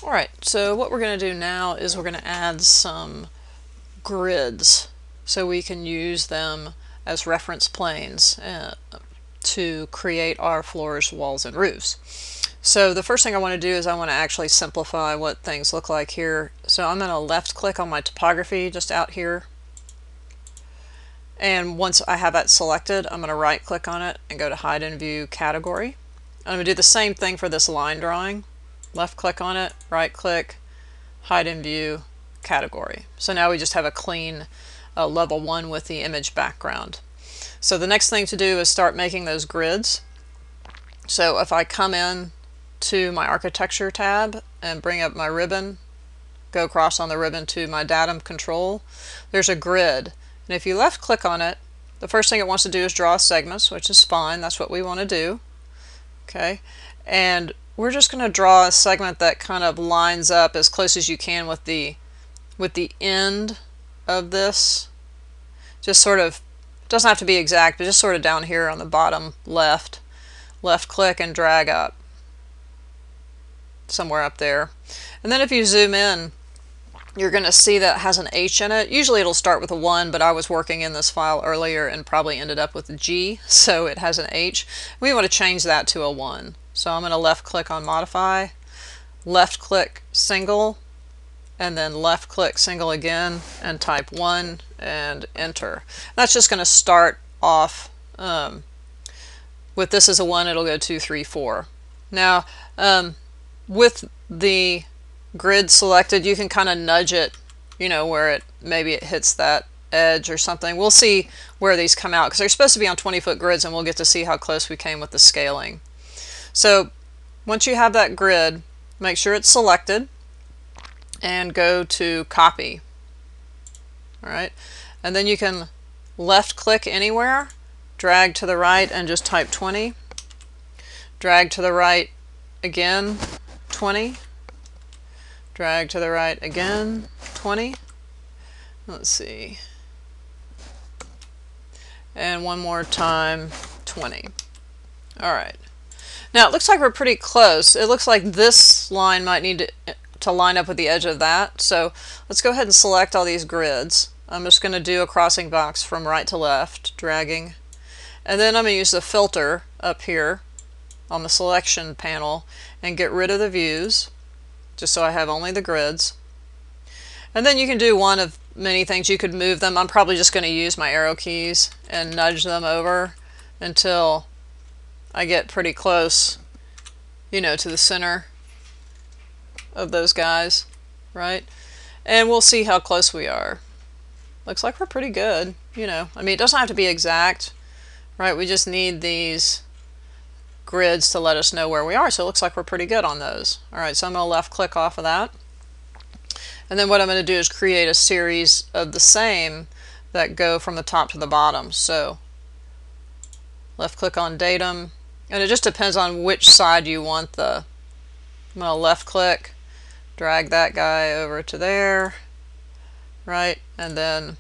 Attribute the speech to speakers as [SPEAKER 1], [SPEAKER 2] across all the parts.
[SPEAKER 1] Alright, so what we're going to do now is we're going to add some grids so we can use them as reference planes to create our floors, walls, and roofs. So the first thing I want to do is I want to actually simplify what things look like here. So I'm going to left click on my topography just out here, and once I have that selected, I'm going to right click on it and go to hide in view category. I'm going to do the same thing for this line drawing. Left click on it, right click, hide in view category. So now we just have a clean level 1 with the image background. So the next thing to do is start making those grids. So if I come in to my architecture tab and bring up my ribbon, go across on the ribbon to my datum control, there's a grid. And if you left click on it, the first thing it wants to do is draw segments, which is fine. That's what we want to do. Okay, and we're just going to draw a segment that kind of lines up as close as you can with the end of this. Just sort of, doesn't have to be exact, but just sort of down here on the bottom left. Left click and drag up somewhere up there. And then if you zoom in, you're going to see that it has an H in it. Usually it'll start with a 1, but I was working in this file earlier and probably ended up with a G, so it has an H. We want to change that to a 1. So I'm going to left click on modify, left click single, and then left click single again and type 1 and enter. That's just going to start off with this as a 1, it'll go 2, 3, 4. Now with the grid selected, you can kind of nudge it, you know, where maybe it hits that edge or something. We'll see where these come out because they're supposed to be on 20-foot grids, and we'll get to see how close we came with the scaling. So once you have that grid, make sure it's selected and go to copy. Alright, and then you can left click anywhere, drag to the right and just type 20, drag to the right again 20, drag to the right again 20, let's see, and one more time 20. Alright, now it looks like we're pretty close. It looks like this line might need to line up with the edge of that, so let's go ahead and select all these grids. I'm just going to do a crossing box from right to left, dragging, and then I'm going to use the filter up here on the selection panel and get rid of the views just so I have only the grids. And then you can do one of many things. You could move them. I'm probably just going to use my arrow keys and nudge them over until I get pretty close, you know, to the center of those guys, right? And we'll see how close we are. Looks like we're pretty good, you know. I mean, it doesn't have to be exact, right? We just need these grids to let us know where we are, so it looks like we're pretty good on those. Alright, so I'm going to left click off of that. And then what I'm going to do is create a series of the same that go from the top to the bottom. So left click on datum, and it just depends on which side you want the, I'm going to left click, drag that guy over to there, right, and then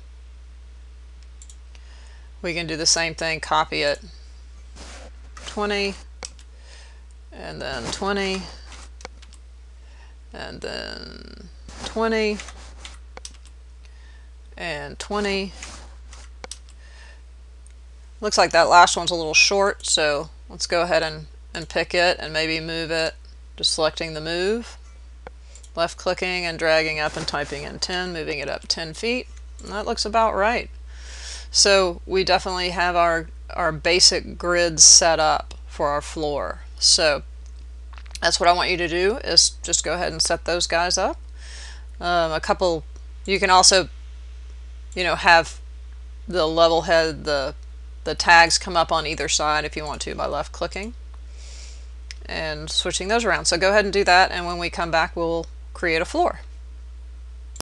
[SPEAKER 1] we can do the same thing, copy it, 20, and then 20, and then 20, and 20. Looks like that last one's a little short, so let's go ahead and pick it and maybe move it, just selecting the move, left clicking and dragging up and typing in 10, moving it up 10 feet, and that looks about right. So we definitely have our basic grid set up for our floor. So that's what I want you to do, is just go ahead and set those guys up. A couple, you can also, you know, have the level head, the tags come up on either side if you want to by left clicking and switching those around. So go ahead and do that, and when we come back we'll create a floor.